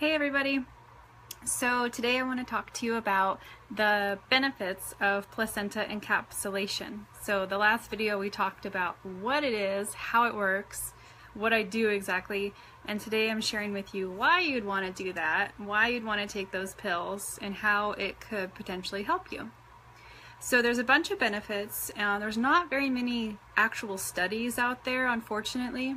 Hey everybody! So today I want to talk to you about the benefits of placenta encapsulation. So the last video we talked about what it is, how it works, what I do exactly, and today I'm sharing with you why you'd want to do that, why you'd want to take those pills, and how it could potentially help you. So there's a bunch of benefits. There's not very many actual studies out there, unfortunately.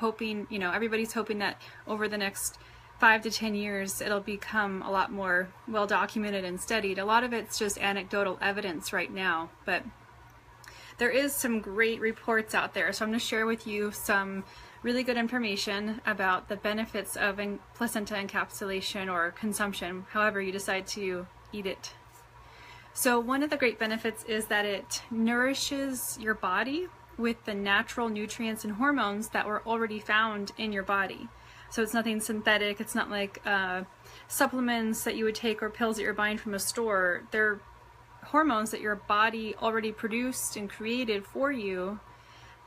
Everybody's hoping that over the next 5 to 10 years it'll become a lot more well documented and studied. A lot of it's just anecdotal evidence right now, but there is some great reports out there. So I'm going to share with you some really good information about the benefits of placenta encapsulation or consumption, however you decide to eat it. So one of the great benefits is that it nourishes your body with the natural nutrients and hormones that were already found in your body. So it's nothing synthetic. It's not like supplements that you would take or pills that you're buying from a store. They're hormones that your body already produced and created for you.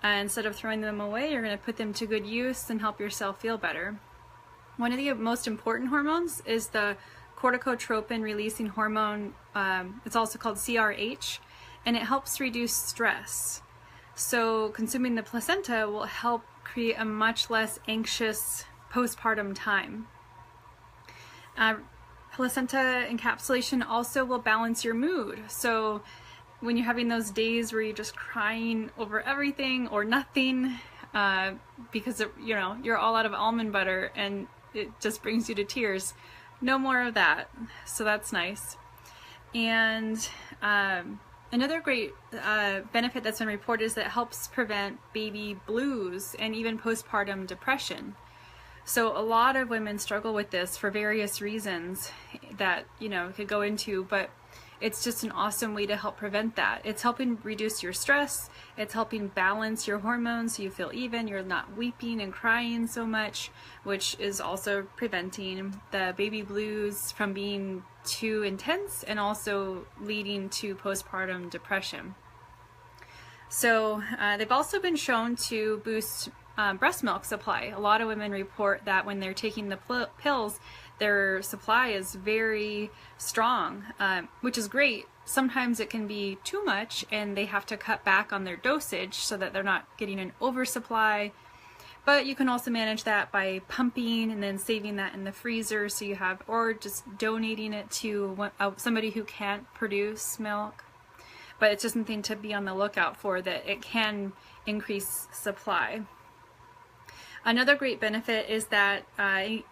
Instead of throwing them away, you're going to put them to good use and help yourself feel better. One of the most important hormones is the corticotropin releasing hormone. It's also called CRH, and it helps reduce stress. So consuming the placenta will help create a much less anxious postpartum time. Placenta encapsulation also will balance your mood. So when you're having those days where you're just crying over everything or nothing because you're all out of almond butter and it just brings you to tears, no more of that. So that's nice. And another great benefit that's been reported is that it helps prevent baby blues and even postpartum depression. So a lot of women struggle with this for various reasons that could go into, but it's just an awesome way to help prevent that. It's helping reduce your stress, it's helping balance your hormones so you feel even, you're not weeping and crying so much, which is also preventing the baby blues from being too intense and also leading to postpartum depression. So they've also been shown to boost breast milk supply. A lot of women report that when they're taking the pills, their supply is very strong, which is great. Sometimes it can be too much and they have to cut back on their dosage so that they're not getting an oversupply. But you can also manage that by pumping and then saving that in the freezer so you have, or just donating it to somebody who can't produce milk. But it's just something to be on the lookout for, that it can increase supply. Another great benefit is that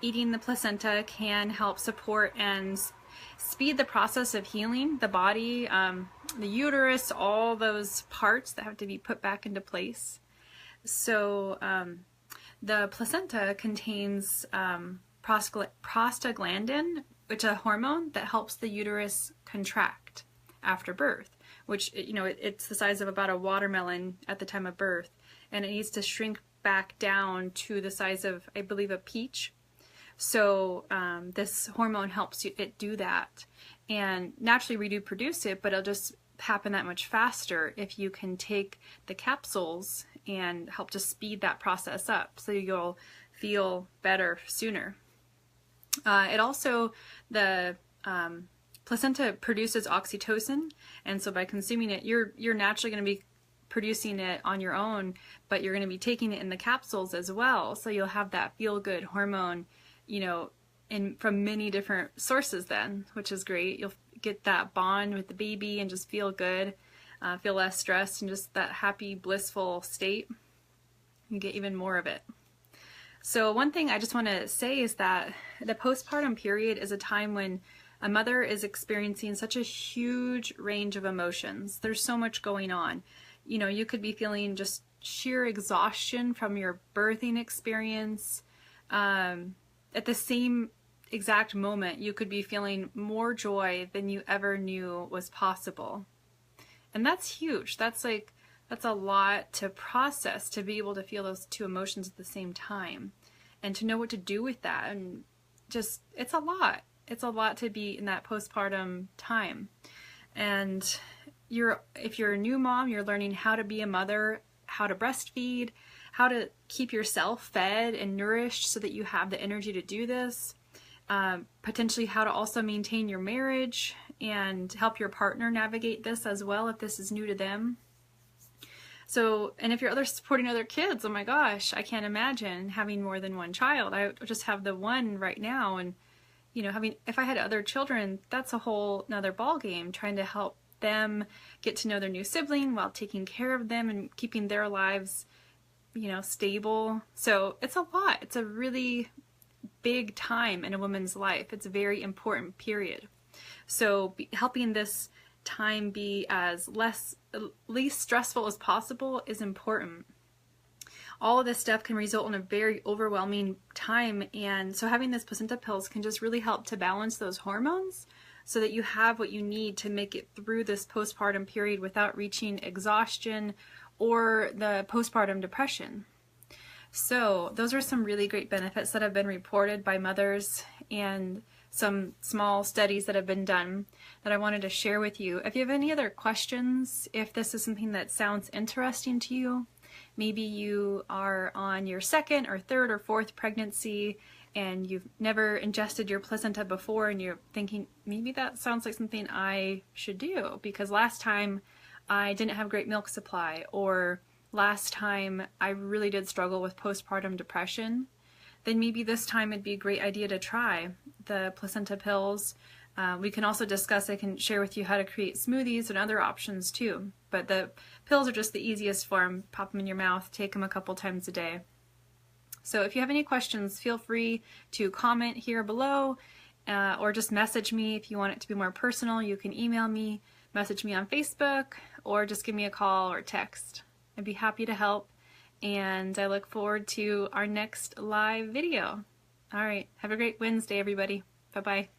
eating the placenta can help support and speed the process of healing the body, the uterus, all those parts that have to be put back into place. So the placenta contains prostaglandin, which is a hormone that helps the uterus contract after birth, which it's the size of about a watermelon at the time of birth, and it needs to shrink back down to the size of, I believe, a peach. So this hormone helps it do that, and naturally we do produce it, but it'll just happen that much faster if you can take the capsules and help to speed that process up so you'll feel better sooner. It also, the placenta produces oxytocin, and so by consuming it, you're naturally going to be producing it on your own, but you're going to be taking it in the capsules as well, so you'll have that feel-good hormone from many different sources then, which is great. You'll get that bond with the baby and just feel good, feel less stressed, and just that happy, blissful state. You get even more of it. So one thing I just want to say is that the postpartum period is a time when a mother is experiencing such a huge range of emotions. There's so much going on. You could be feeling just sheer exhaustion from your birthing experience. At the same exact moment, you could be feeling more joy than you ever knew was possible. And that's huge. That's a lot to process, to be able to feel those two emotions at the same time and to know what to do with that. And just, it's a lot. It's a lot to be in that postpartum time. And if you're a new mom, you're learning how to be a mother, how to breastfeed, how to keep yourself fed and nourished so that you have the energy to do this. potentially how to also maintain your marriage and help your partner navigate this as well if this is new to them. So, and if you're supporting other kids, oh my gosh, I can't imagine having more than one child. I just have the one right now, and you know, if I had other children, that's a whole nother ball game, trying to help them get to know their new sibling while taking care of them and keeping their lives, you know, stable. So it's a lot. It's a really big time in a woman's life. It's a very important period. So helping this time be as least stressful as possible is important. All of this stuff can result in a very overwhelming time, and so having this placenta pills can just really help to balance those hormones so that you have what you need to make it through this postpartum period without reaching exhaustion or the postpartum depression. So those are some really great benefits that have been reported by mothers and some small studies that have been done that I wanted to share with you. If you have any other questions, if this is something that sounds interesting to you, maybe you are on your second or third or fourth pregnancy and you've never ingested your placenta before and you're thinking, maybe that sounds like something I should do because last time I didn't have great milk supply, or last time I really did struggle with postpartum depression, then maybe this time it'd be a great idea to try the placenta pills. We can also discuss, I can share with you how to create smoothies and other options too. But the pills are just the easiest form. Pop them in your mouth, take them a couple times a day. So if you have any questions, feel free to comment here below or just message me if you want it to be more personal. You can email me, message me on Facebook, or just give me a call or text. I'd be happy to help, and I look forward to our next live video. All right, have a great Wednesday, everybody. Bye-bye.